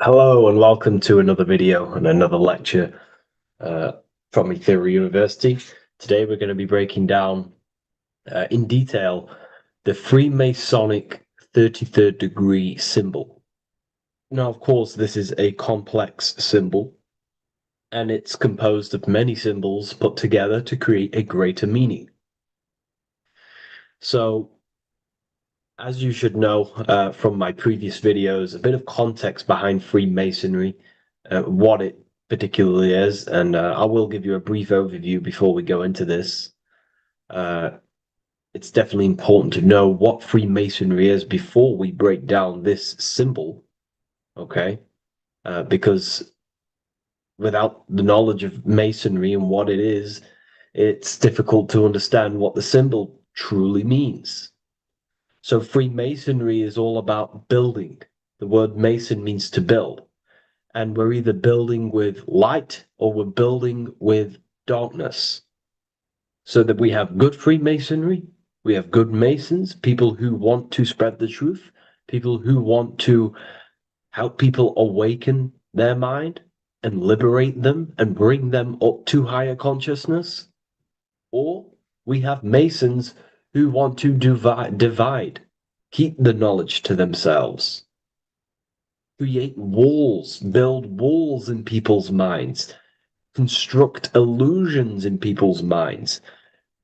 Hello and welcome to another video and another lecture from Ethereum University. Today we're going to be breaking down in detail the Freemasonic 33rd degree symbol. Now, of course, this is a complex symbol and it's composed of many symbols put together to create a greater meaning. So, as you should know from my previous videos, a bit of context behind Freemasonry, what it particularly is, and I will give you a brief overview before we go into this. It's definitely important to know what Freemasonry is before we break down this symbol, okay? Because without the knowledge of Masonry and what it is, it's difficult to understand what the symbol truly means. So Freemasonry is all about building. The word Mason means to build. And we're either building with light or we're building with darkness. So that we have good Freemasonry, we have good Masons, people who want to spread the truth, people who want to help people awaken their mind and liberate them and bring them up to higher consciousness. Or we have Masons who want to divide, keep the knowledge to themselves, create walls, build walls in people's minds, construct illusions in people's minds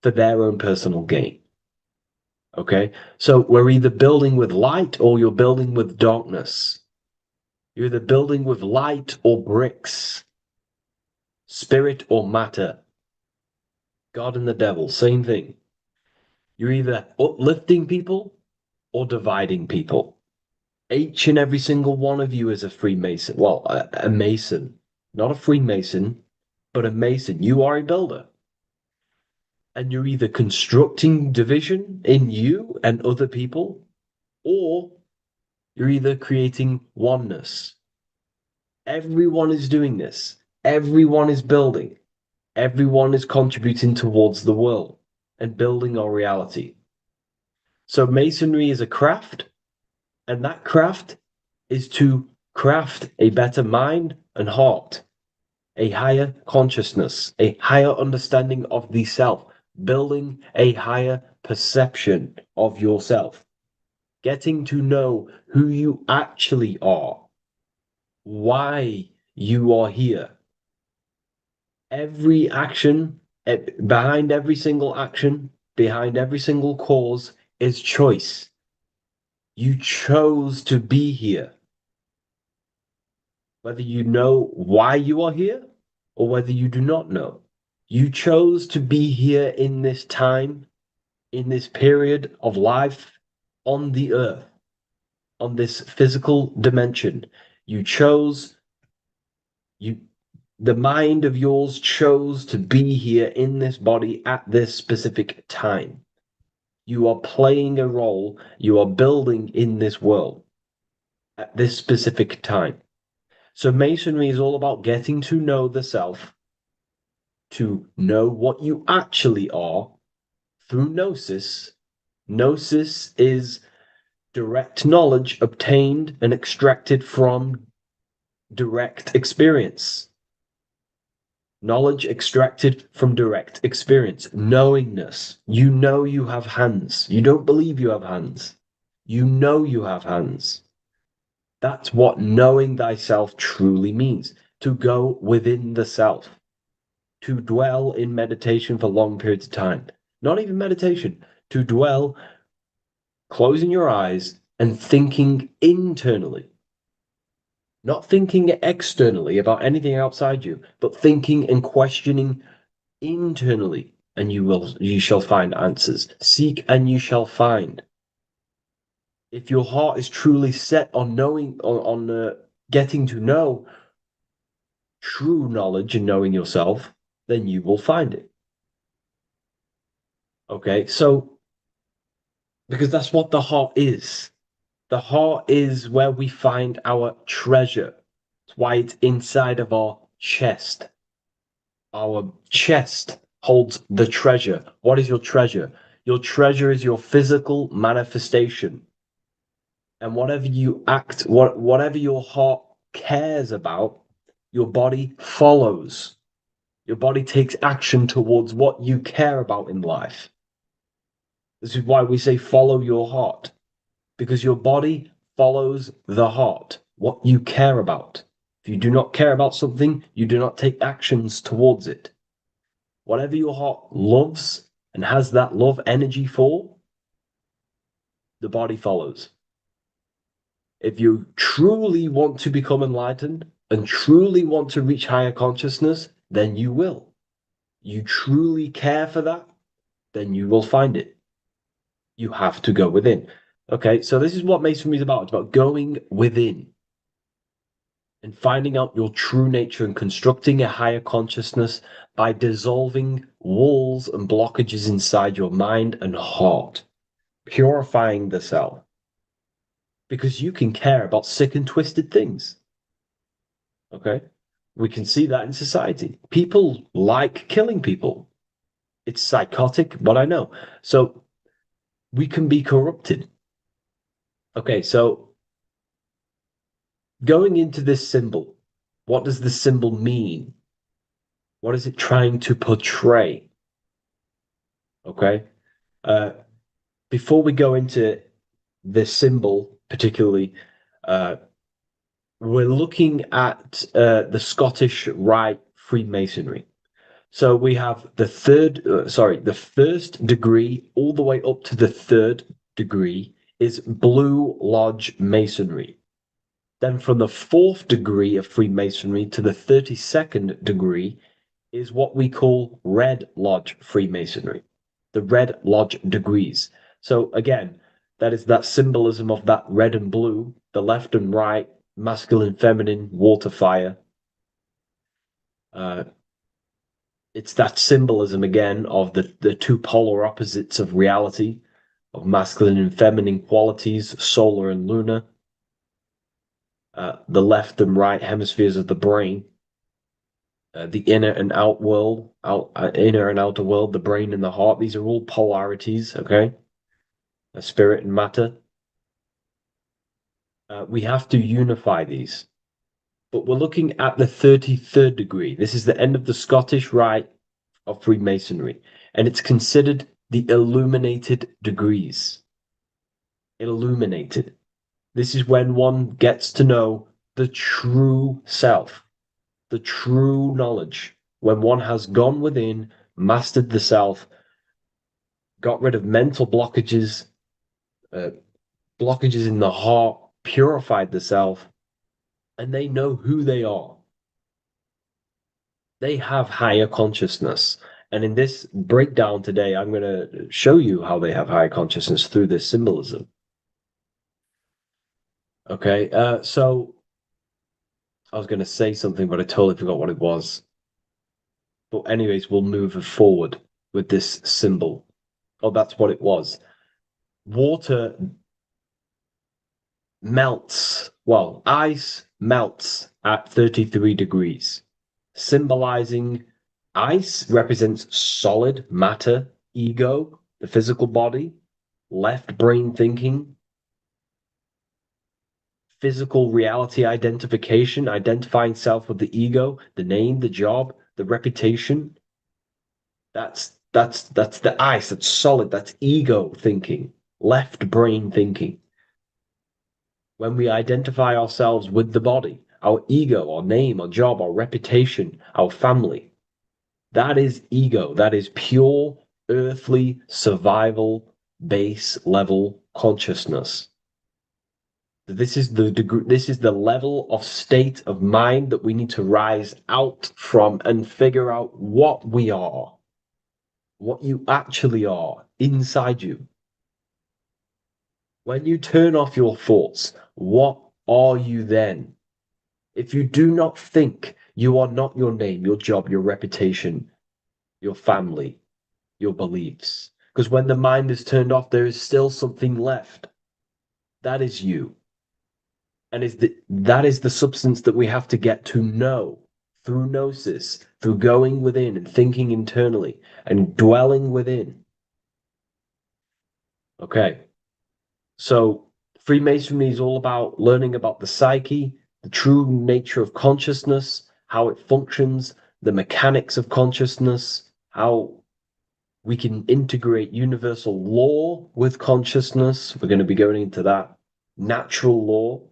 for their own personal gain. Okay, so we're either building with light or you're building with darkness. You're either building with light or bricks, spirit or matter. God and the devil, same thing. You're either uplifting people or dividing people. Each and every single one of you is a Freemason. Well, a Mason. Not a Freemason, but a Mason. You are a builder. And you're either constructing division in you and other people, or you're either creating oneness. Everyone is doing this. Everyone is building. Everyone is contributing towards the world and building our reality. So Masonry is a craft, and that craft is to craft a better mind and heart, a higher consciousness, a higher understanding of the self, building a higher perception of yourself, getting to know who you actually are, why you are here. Every action, behind every single action, behind every single cause is choice. You chose to be here. Whether you know why you are here or whether you do not know, you chose to be here in this time, in this period of life on the earth, on this physical dimension. You chose, the mind of yours chose to be here in this body at this specific time. You are playing a role, you are building in this world at this specific time. So Masonry is all about getting to know the self, to know what you actually are through gnosis. Gnosis is direct knowledge obtained and extracted from direct experience. Knowledge extracted from direct experience. Knowingness. You know you have hands. You don't believe you have hands. You know you have hands. That's what knowing thyself truly means. To go within the self. To dwell in meditation for long periods of time. Not even meditation. To dwell, closing your eyes and thinking internally. Not thinking externally about anything outside you, but thinking and questioning internally, and you shall find answers. Seek and you shall find. If your heart is truly set on knowing, on getting to know true knowledge and knowing yourself, then you will find it. Okay, so because that's what the heart is. The heart is where we find our treasure. That's why it's inside of our chest. Our chest holds the treasure. What is your treasure? Your treasure is your physical manifestation. And whatever you act, whatever your heart cares about, your body follows. Your body takes action towards what you care about in life. This is why we say follow your heart, because your body follows the heart, what you care about. If you do not care about something, you do not take actions towards it. Whatever your heart loves and has that love energy for, the body follows. If you truly want to become enlightened and truly want to reach higher consciousness, then you will. You truly care for that, then you will find it. You have to go within. Okay, so this is what Masonry is about. It's about going within and finding out your true nature and constructing a higher consciousness by dissolving walls and blockages inside your mind and heart, purifying the self. Because you can care about sick and twisted things. Okay? We can see that in society. People like killing people. It's psychotic, but I know. So we can be corrupted. Okay, so going into this symbol, what does the symbol mean? What is it trying to portray? Okay. Uh, Before we go into the symbol, particularly, uh, we're looking at the Scottish Rite Freemasonry. So we have the first degree all the way up to the third degree is Blue Lodge Masonry. Then from the fourth degree of Freemasonry to the 32nd degree is what we call Red Lodge Freemasonry, the Red Lodge degrees. So again, that is that symbolism of that red and blue, the left and right, masculine, feminine, water, fire. Uh, it's that symbolism again of the two polar opposites of reality, of masculine and feminine qualities, solar and lunar, the left and right hemispheres of the brain, the inner and inner and outer world, the brain and the heart. These are all polarities, okay? Spirit and matter. We have to unify these. But we're looking at the 33rd degree. This is the end of the Scottish Rite of Freemasonry, and it's considered the illuminated degrees. Illuminated. This is when one gets to know the true self, the true knowledge, when one has gone within, mastered the self, got rid of mental blockages, uh, blockages in the heart, purified the self, and they know who they are. They have higher consciousness. And in this breakdown today, I'm going to show you how they have higher consciousness through this symbolism. Okay, so I was going to say something, but I totally forgot what it was. But anyways, we'll move forward with this symbol. Oh, that's what it was. Water melts. Well, ice melts at 33 degrees, symbolizing ice represents solid matter, ego, the physical body, left brain thinking, physical reality identification, identifying self with the ego, the name, the job, the reputation. That's the ice, that's solid, that's ego thinking, left brain thinking. When we identify ourselves with the body, our ego, our name, our job, our reputation, our family, that is ego. That is pure earthly survival base level consciousness. This is the degree, this is the level of state of mind that we need to rise out from and figure out what we are, what you actually are inside you. When you turn off your thoughts, what are you then? If you do not think, you are not your name, your job, your reputation, your family, your beliefs. Because when the mind is turned off, there is still something left. That is you. And that is the substance that we have to get to know through gnosis, through going within and thinking internally and dwelling within. Okay. So Freemasonry is all about learning about the psyche, the true nature of consciousness, how it functions, the mechanics of consciousness, how we can integrate universal law with consciousness. We're going to be going into that. Natural law,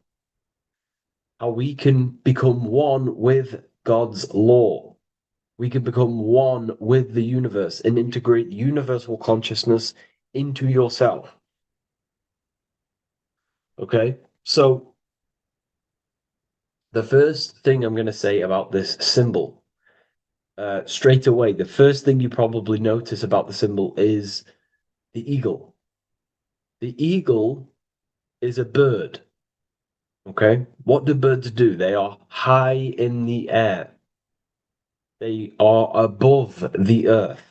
how we can become one with God's law. We can become one with the universe and integrate universal consciousness into yourself. Okay, so the first thing I'm going to say about this symbol, straight away, the first thing you probably notice about the symbol is the eagle. The eagle is a bird. Okay, what do birds do? They are high in the air. They are above the earth,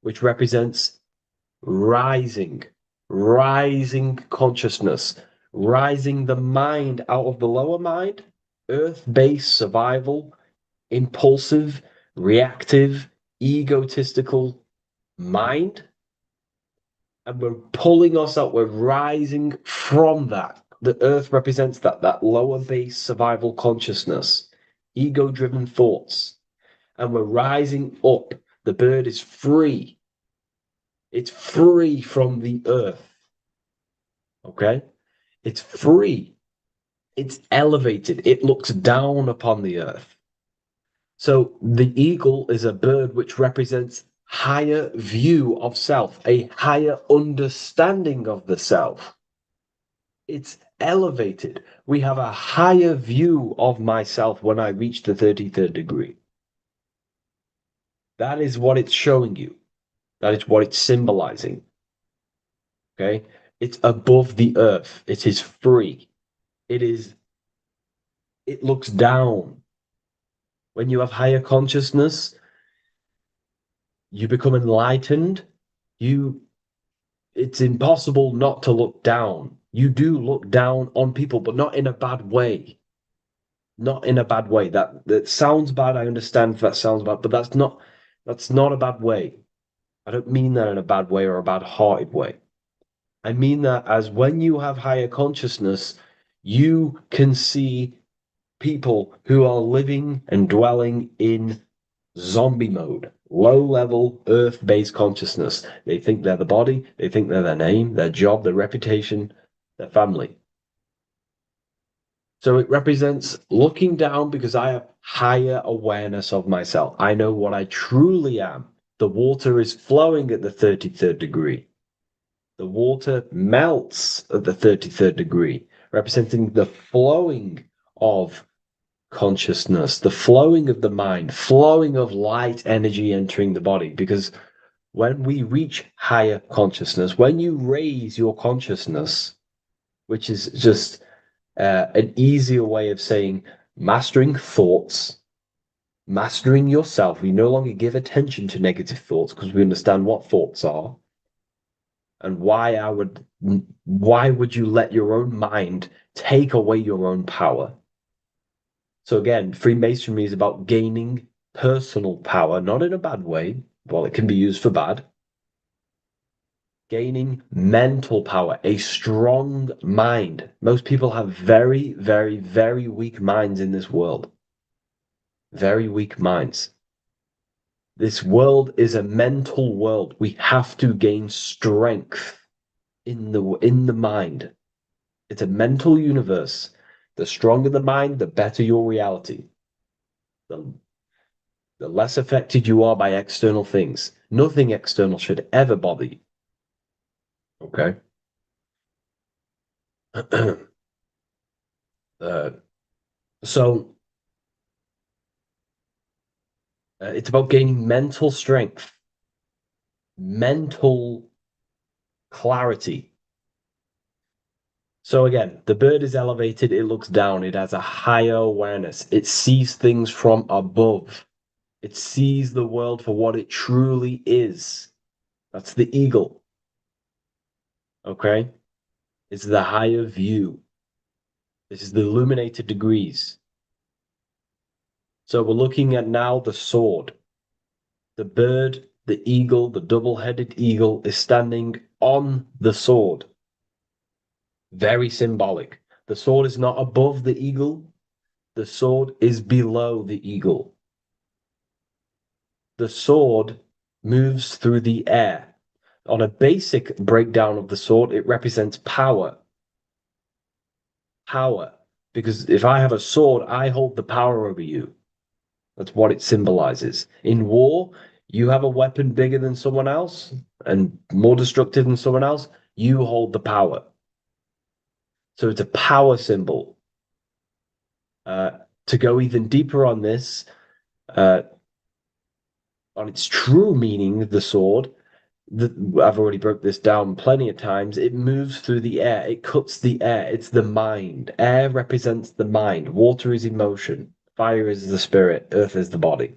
which represents rising, rising consciousness, rising the mind out of the lower mind, earth-based survival, impulsive, reactive, egotistical mind. And we're pulling us up, we're rising from that. The earth represents that lower base survival consciousness, ego-driven thoughts. And we're rising up. The bird is free. It's free from the earth. Okay? It's free. It's elevated. It looks down upon the earth. So the eagle is a bird which represents higher view of self, a higher understanding of the self. It's elevated. We have a higher view of myself when I reach the 33rd degree. That is what it's showing you. That is what it's symbolizing. Okay? It's above the earth. It is free. It looks down. When you have higher consciousness, you become enlightened. It's impossible not to look down. You do look down on people, but not in a bad way. Not in a bad way. That sounds bad. I understand if that sounds bad, but that's not a bad way. I don't mean that in a bad way or a bad-hearted way. I mean that as when you have higher consciousness, you can see people who are living and dwelling in zombie mode, low level earth based consciousness. They think they're the body, they think they're their name, their job, their reputation, their family. So it represents looking down because I have higher awareness of myself. I know what I truly am. The water is flowing at the 33rd degree. The water melts at the 33rd degree, representing the flowing of consciousness, the flowing of the mind, flowing of light energy entering the body. Because when we reach higher consciousness, when you raise your consciousness, which is just an easier way of saying mastering thoughts, mastering yourself, we no longer give attention to negative thoughts because we understand what thoughts are and why would you let your own mind take away your own power? So again, Freemasonry is about gaining personal power, not in a bad way. Well, it can be used for bad. Gaining mental power, a strong mind. Most people have very, very, very weak minds in this world. Very weak minds. This world is a mental world. We have to gain strength in the mind. It's a mental universe. The stronger the mind, the better your reality. The less affected you are by external things. Nothing external should ever bother you. Okay? uh, so it's about gaining mental strength, mental clarity. So again, the bird is elevated, it looks down, it has a higher awareness, it sees things from above, it sees the world for what it truly is. That's the eagle. Okay? It's the higher view. This is the illuminated degrees. So we're looking at now the sword. The bird, the eagle, the double-headed eagle is standing on the sword. Very symbolic. The sword is not above the eagle. The sword is below the eagle. The sword moves through the air. On a basic breakdown of the sword, it represents power. Power. Because if I have a sword, I hold the power over you. That's what it symbolizes. In war, you have a weapon bigger than someone else and more destructive than someone else, you hold the power. So it's a power symbol. To go even deeper on this, on its true meaning, the sword, I've already broke this down plenty of times. It moves through the air. It cuts the air. It's the mind. Air represents the mind. Water is emotion. Fire is the spirit. Earth is the body.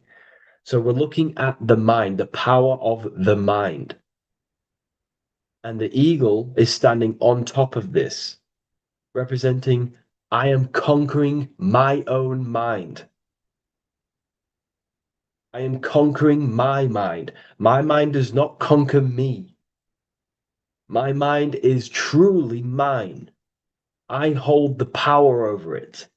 So we're looking at the mind, the power of the mind. And the eagle is standing on top of this, representing, I am conquering my own mind. I am conquering my mind. My mind does not conquer me. My mind is truly mine. I hold the power over it.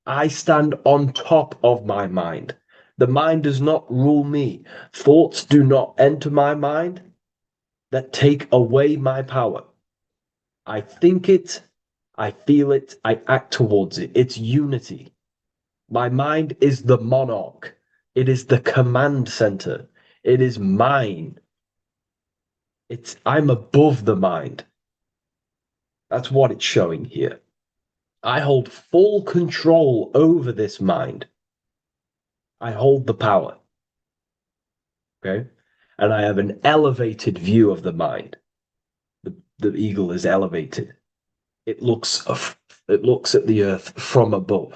I stand on top of my mind. The mind does not rule me. Thoughts do not enter my mind that take away my power. I think it, I feel it, I act towards it. It's unity. My mind is the monarch. It is the command center. It is mine. I'm above the mind. That's what it's showing here. I hold full control over this mind. I hold the power. Okay? And I have an elevated view of the mind. The eagle is elevated. It looks at the earth from above.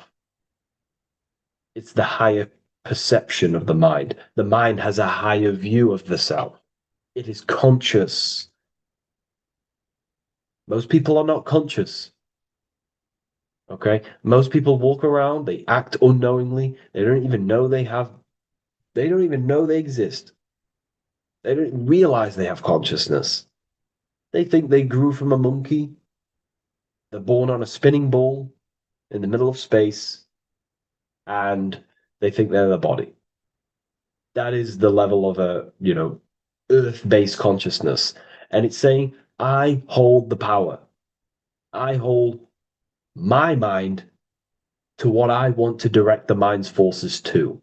It's the higher perception of the mind. The mind has a higher view of the self. It is conscious. Most people are not conscious. Okay? Most people walk around, they act unknowingly, they don't even know they exist. They don't realize they have consciousness. They think they grew from a monkey. They're born on a spinning ball in the middle of space, and they think they're the body. That is the level of earth-based consciousness. And it's saying, I hold the power. I hold my mind to what I want to direct the mind's forces to.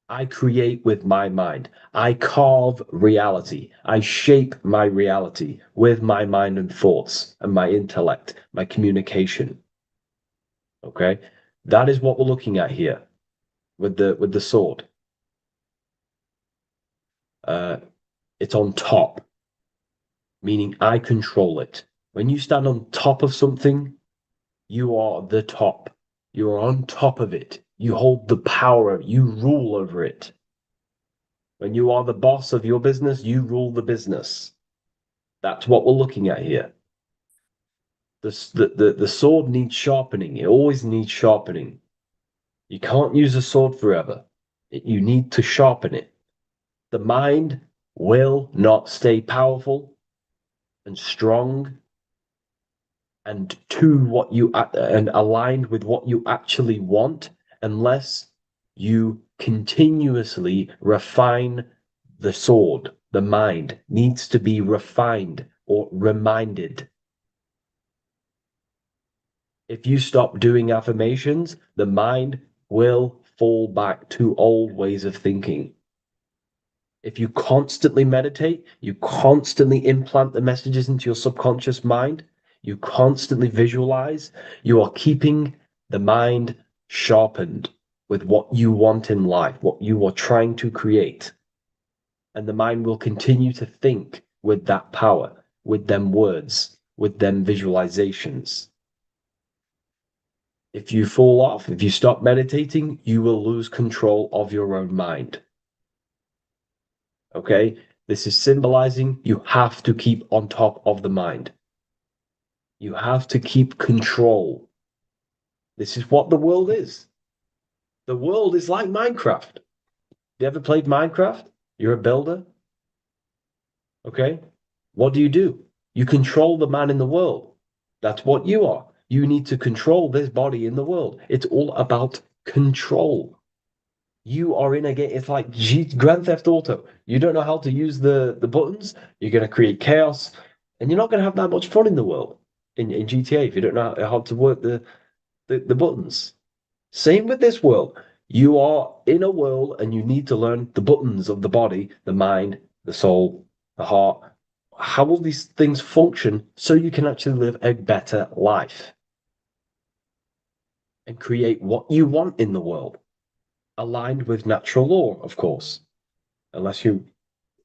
I create with my mind. I carve reality. I shape my reality with my mind and thoughts and my intellect, my communication. Okay? That is what we're looking at here with the sword. It's on top, meaning I control it. When you stand on top of something, you are the top. You are on top of it. You hold the power. You rule over it. When you are the boss of your business, you rule the business. That's what we're looking at here. The sword needs sharpening. It always needs sharpening. You can't use a sword forever. You need to sharpen it. The mind will not stay powerful and strong and and aligned with what you actually want unless you continuously refine the sword. The mind needs to be refined or reminded. If you stop doing affirmations, the mind will fall back to old ways of thinking. If you constantly meditate, you constantly implant the messages into your subconscious mind, you constantly visualize, you are keeping the mind sharpened with what you want in life, what you are trying to create. And the mind will continue to think with that power, with them words, with them visualizations. If you fall off, if you stop meditating, you will lose control of your own mind. Okay? This is symbolizing you have to keep on top of the mind. You have to keep control. This is what the world is. The world is like Minecraft. You ever played Minecraft? You're a builder. Okay? What do? You control the man in the world. That's what you are. You need to control this body in the world. It's all about control. You are in a game. It's like Grand Theft Auto. You don't know how to use the buttons. You're going to create chaos, and you're not going to have that much fun in the world in GTA if you don't know how to work the buttons. Same with this world. You are in a world, and you need to learn the buttons of the body, the mind, the soul, the heart. How will these things function so you can actually live a better life and create what you want in the world, aligned with natural law, of course, unless you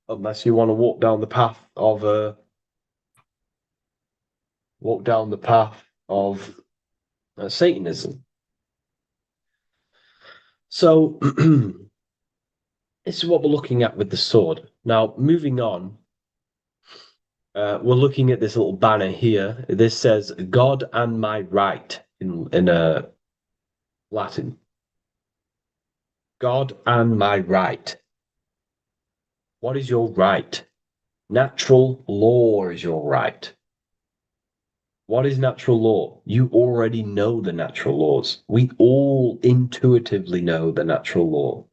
want to walk down the path of Satanism. So this is what we're looking at with the sword. Now, moving on, we're looking at this little banner here. This says "God and my right" in Latin. God and my right. What is your right? Natural law is your right. What is natural law? You already know the natural laws. We all intuitively know the natural law.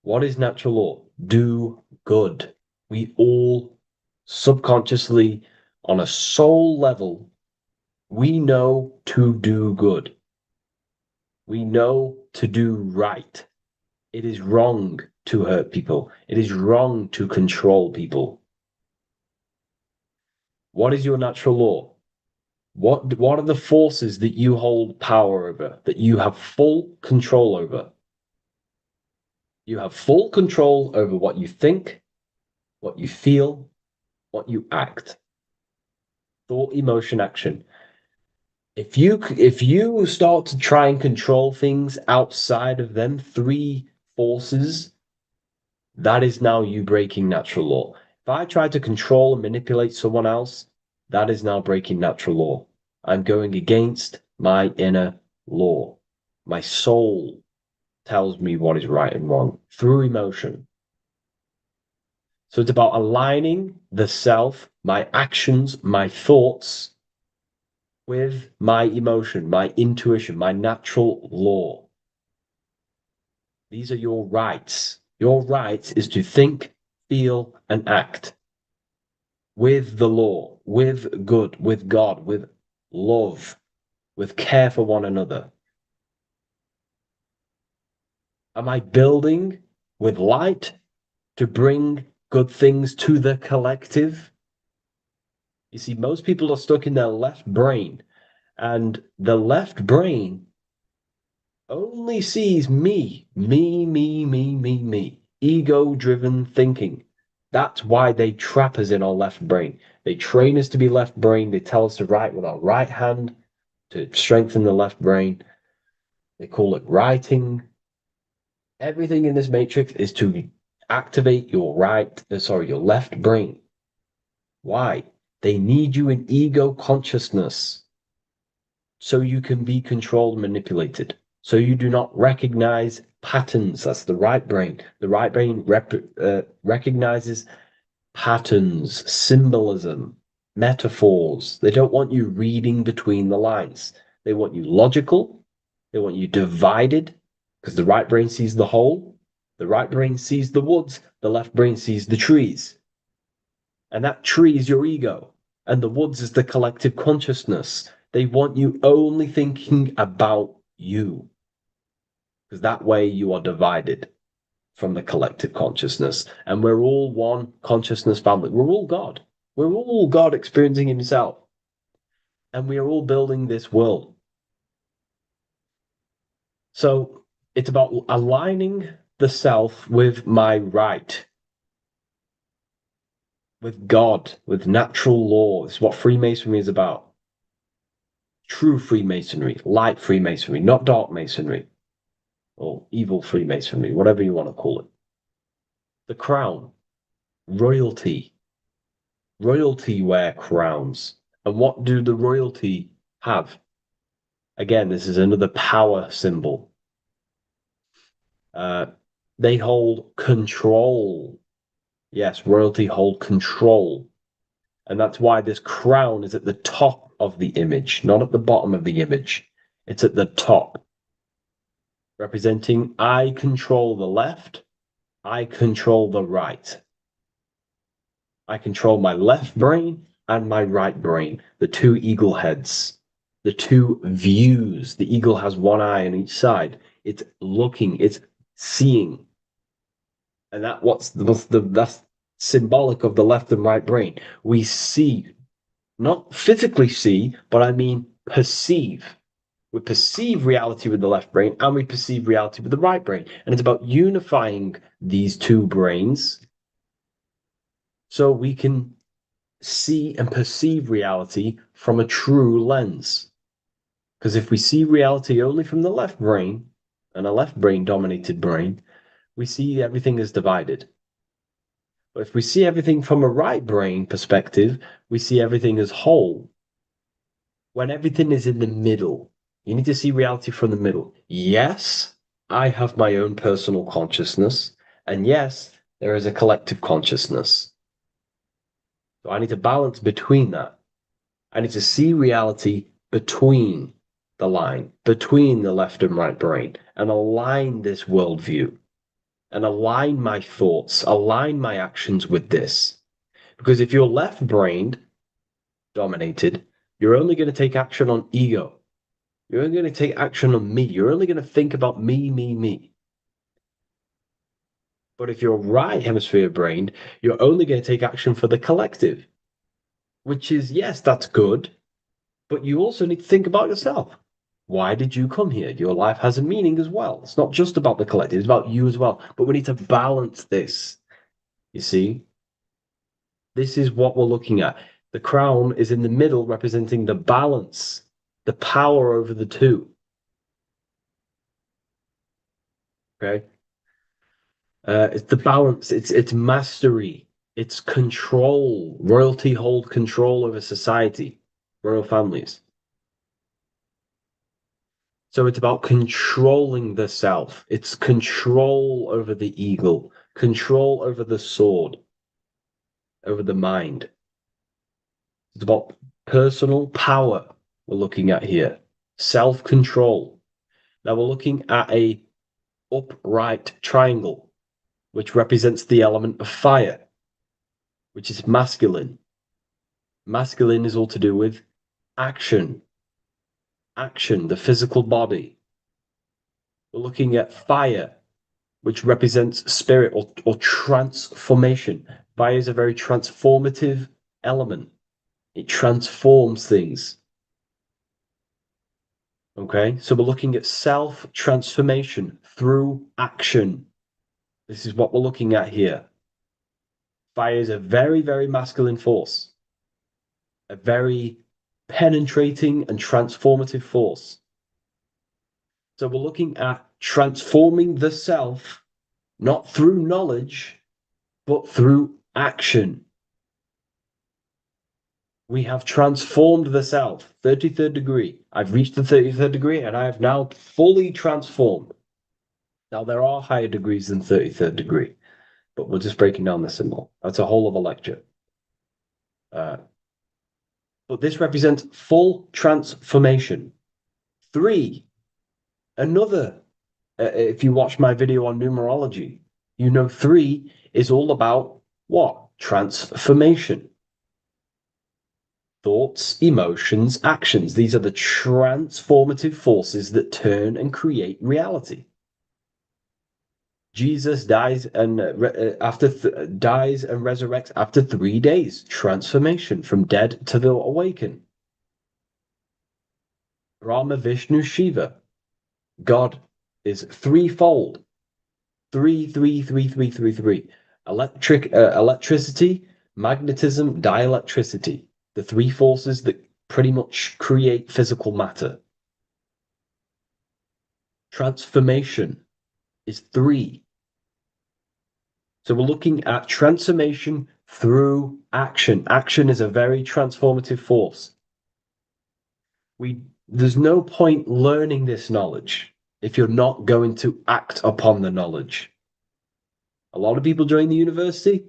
What is natural law? Do good. We all subconsciously, on a soul level, we know to do good. We know to do right. It is wrong to hurt people. It is wrong to control people. What is your natural law? What are the forces that you hold power over, that you have full control over? You have full control over what you think, what you feel, what you act. Thought, emotion, action. If you start to try and control things outside of them three forces, that is now you breaking natural law. If I try to control and manipulate someone else, that is now breaking natural law. I'm going against my inner law. My soul tells me what is right and wrong through emotion. So it's about aligning the self, my actions, my thoughts with my emotion, my intuition, my natural law. These are your rights. Your right is to think, feel, and act with the law, with good, with God, with love, with care for one another. Am I building with light to bring good things to the collective? You see, most people are stuck in their left brain, and the left brain only sees me, me, me, me, me, me. Ego-driven thinking. That's why they trap us in our left brain. They train us to be left brain. They tell us to write with our right hand to strengthen the left brain. They call it writing. Everything in this matrix is to activate your your left brain. Why? They need you in ego consciousness so you can be controlled and manipulated. So you do not recognize patterns. That's the right brain. The right brain recognizes patterns, symbolism, metaphors. They don't want you reading between the lines. They want you logical. They want you divided because the right brain sees the whole. The right brain sees the woods. The left brain sees the trees. And that tree is your ego. And the woods is the collective consciousness. They want you only thinking about you. Because that way you are divided from the collective consciousness. And we're all one consciousness family. We're all God. We're all God experiencing himself. And we are all building this world. So it's about aligning the self with my right, with God, with natural law. It's what Freemasonry is about. True Freemasonry, light Freemasonry, not dark Masonry or evil Freemasonry, whatever you want to call it. The crown, royalty. Royalty wear crowns. And what do the royalty have? Again, this is another power symbol. They hold control. Yes, royalty hold control. And that's why this crown is at the top of the image, not at the bottom of the image. It's at the top, representing I control the left, I control the right. I control my left brain and my right brain, the two eagle heads, the two views. The eagle has one eye on each side. It's looking, it's seeing. And that's symbolic of the left and right brain. We see, not physically see, but I mean perceive. We perceive reality with the left brain and we perceive reality with the right brain. And it's about unifying these two brains so we can see and perceive reality from a true lens. Because if we see reality only from the left brain, and a left brain dominated brain, we see everything as divided. But if we see everything from a right brain perspective, we see everything as whole. When everything is in the middle, you need to see reality from the middle. Yes, I have my own personal consciousness, and yes, there is a collective consciousness. So I need to balance between that. I need to see reality between the line, between the left and right brain, and align this worldview, and align my thoughts, align my actions with this. Because if you're left-brained dominated, you're only going to take action on ego. You're only going to take action on me. You're only going to think about me, me, me. But if you're right hemisphere brained, you're only going to take action for the collective, which is, yes, that's good, but you also need to think about yourself. Why did you come here? Your life has a meaning as well. It's not just about the collective, it's about you as well. But we need to balance this. You see? This is what we're looking at. The crown is in the middle, representing the balance, the power over the two. Okay? It's the balance, it's mastery, it's control. Royalty hold control over society, royal families. So it's about controlling the self. It's control over the eagle, control over the sword, over the mind. It's about personal power we're looking at here. Self-control. Now we're looking at a upright triangle, which represents the element of fire, which is masculine. Masculine is all to do with action. Action, the physical body. We're looking at fire, which represents spirit or transformation. Fire is a very transformative element. It transforms things. Okay, so we're looking at self-transformation through action. This is what we're looking at here. Fire is a very, very masculine force. A very penetrating and transformative force. So we're looking at transforming the self, not through knowledge, but through action. We have transformed the self. 33rd degree. I've reached the 33rd degree and I have now fully transformed. Now, there are higher degrees than 33rd degree, but we're just breaking down the symbol. That's a whole of a lecture. But this represents full transformation. 3, another, if you watch my video on numerology, you know 3 is all about what? Transformation. Thoughts, emotions, actions. These are the transformative forces that turn and create reality. Jesus dies and dies and resurrects after 3 days. Transformation from dead to the awaken. Brahma, Vishnu, Shiva. God is threefold. 3, 3, 3, 3, 3, 3. Electricity, magnetism, dielectricity. The 3 forces that pretty much create physical matter. Transformation is 3. So we're looking at transformation through action. Action is a very transformative force. There's no point learning this knowledge if you're not going to act upon the knowledge. A lot of people join the university,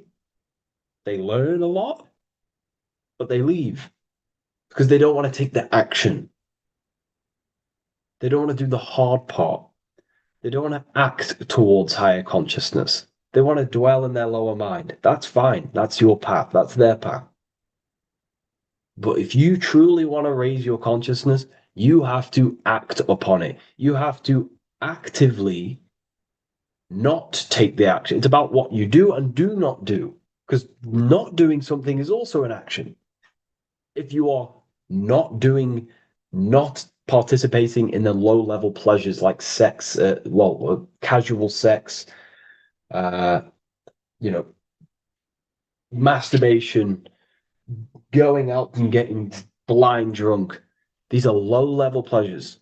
they learn a lot, but they leave. because they don't want to take the action. They don't want to do the hard part. They don't want to act towards higher consciousness. They want to dwell in their lower mind. That's fine. That's your path. That's their path. But if you truly want to raise your consciousness, you have to act upon it. You have to actively not take the action. It's about what you do and do not do, because not doing something is also an action. If you are not participating in the low level pleasures like sex, casual sex, masturbation, going out and getting blind drunk, these are low level pleasures.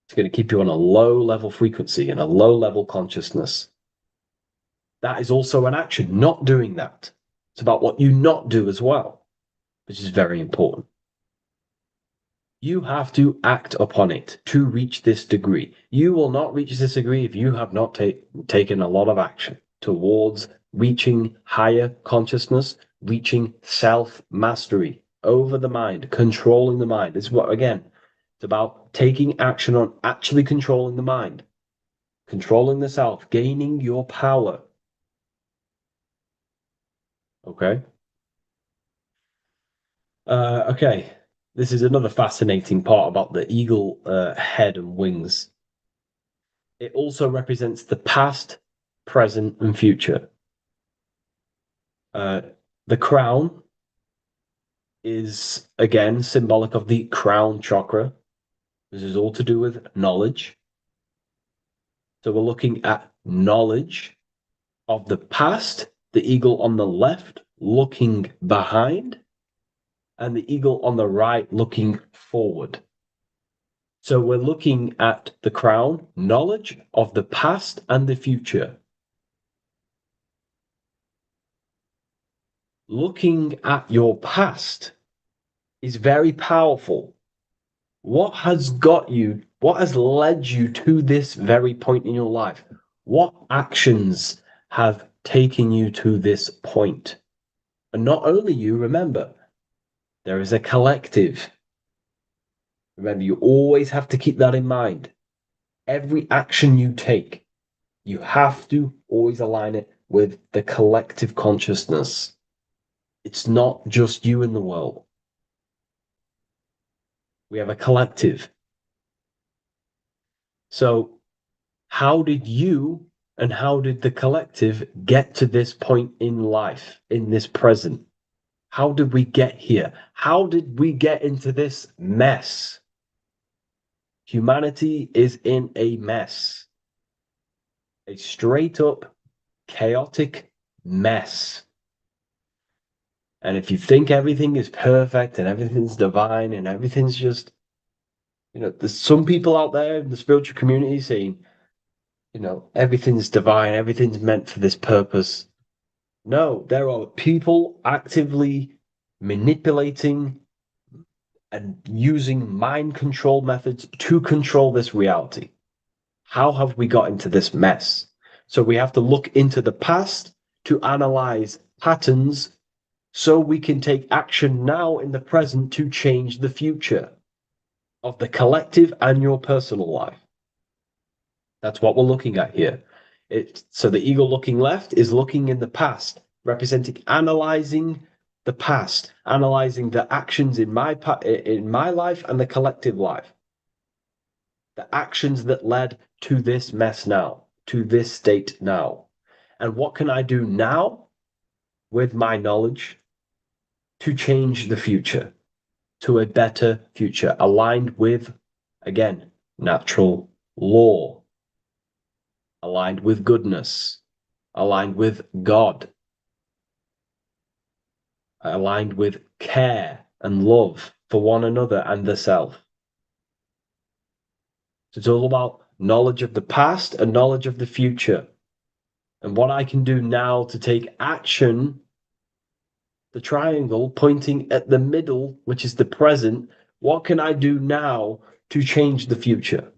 It's going to keep you on a low level frequency and a low level consciousness. That is also an action, not doing that. It's about what you not do as well, which is very important. You have to act upon it to reach this degree. You will not reach this degree if you have not taken a lot of action towards reaching higher consciousness, reaching self-mastery over the mind, controlling the mind. This is what, again, it's about taking action on actually controlling the mind, controlling the self, gaining your power. Okay? Okay. This is another fascinating part about the eagle head and wings. It also represents the past, present, and future. The crown is, again, symbolic of the crown chakra. This is all to do with knowledge. So we're looking at knowledge of the past, the eagle on the left looking behind, and the eagle on the right looking forward. So we're looking at the crown, knowledge of the past and the future. Looking at your past is very powerful. What has led you to this very point in your life? What actions have taken you to this point? And not only you, remember, there is a collective. Remember, you always have to keep that in mind. Every action you take, you have to always align it with the collective consciousness. It's not just you in the world. We have a collective. So how did you and how did the collective get to this point in life, in this present? How did we get here? How did we get into this mess? Humanity is in a mess. A straight up chaotic mess. And if you think everything is perfect and everything's divine and everything's just, there's some people out there in the spiritual community saying, everything's divine, everything's meant for this purpose. No, there are people actively manipulating and using mind control methods to control this reality. How have we got into this mess? So we have to look into the past to analyze patterns so we can take action now in the present to change the future of the collective and your personal life. That's what we're looking at here. So the eagle looking left is looking in the past, representing analyzing the past, analyzing the actions in my life and the collective life. The actions that led to this mess now, to this state now. And what can I do now with my knowledge to change the future to a better future, aligned with, again, natural law, aligned with goodness, aligned with God, aligned with care and love for one another and the self. So it's all about knowledge of the past and knowledge of the future. And what I can do now to take action, the triangle pointing at the middle, which is the present, what can I do now to change the future?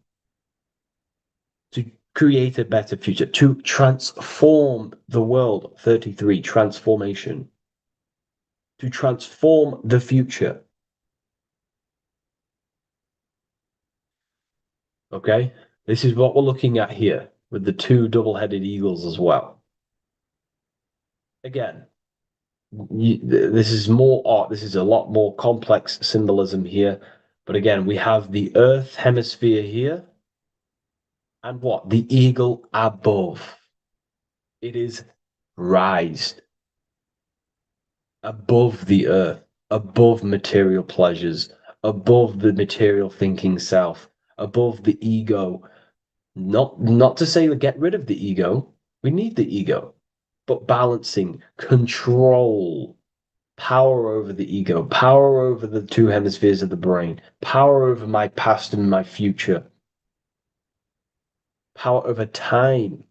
To create a better future, to transform the world. 33, transformation. To transform the future. Okay, this is what we're looking at here with the two double-headed eagles as well. Again, this is more art. This is a lot more complex symbolism here. But again, we have the Earth hemisphere here, and what? The eagle above. It is raised above the earth, above material pleasures, above the material thinking self, above the ego. Not to say get rid of the ego. We need the ego, but balancing control, power over the ego, power over the two hemispheres of the brain, power over my past and my future, power over time.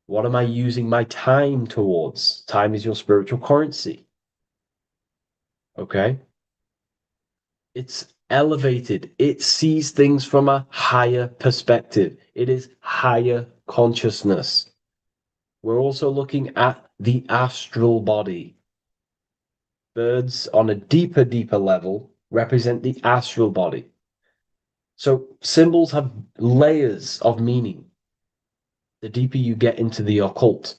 What am I using my time towards? Time is your spiritual currency. Okay? It's elevated. It sees things from a higher perspective. It is higher consciousness. We're also looking at the astral body. Birds on a deeper level represent the astral body. So symbols have layers of meaning. The deeper you get into the occult,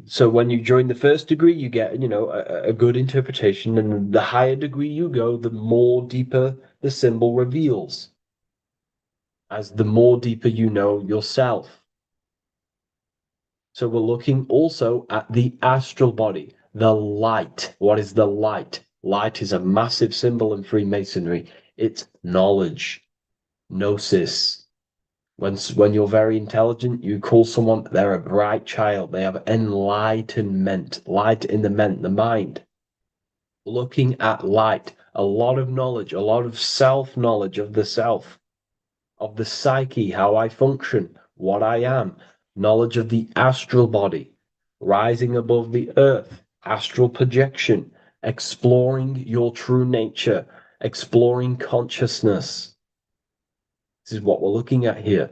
so when you join the first degree, you get, a good interpretation, and the higher degree you go, the more deeper the symbol reveals, as the more deeper you know yourself. So we're looking also at the astral body, the light. What is the light? Light is a massive symbol in Freemasonry. It's knowledge, gnosis. When you're very intelligent, you call someone, they're a bright child. They have enlightenment, light in the mind. Looking at light, a lot of knowledge, a lot of self-knowledge of the self, of the psyche, how I function, what I am, knowledge of the astral body, rising above the earth, astral projection, exploring your true nature, exploring consciousness. This is what we're looking at here.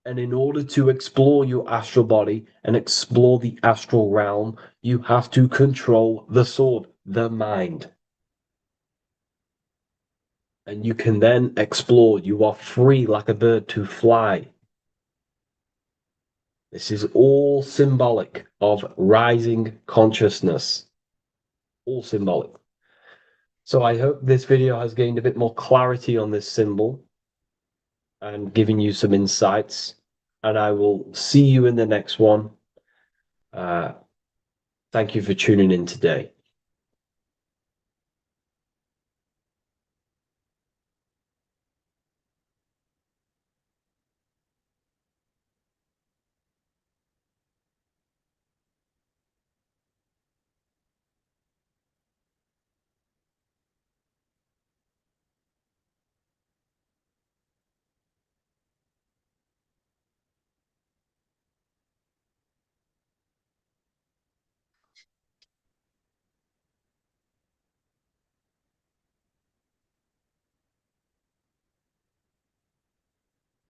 And in order to explore your astral body and explore the astral realm, you have to control the sword, the mind. And you can then explore. You are free like a bird to fly. This is all symbolic of rising consciousness. All symbolic. So I hope this video has gained a bit more clarity on this symbol and given you some insights. And I will see you in the next one. Thank you for tuning in today.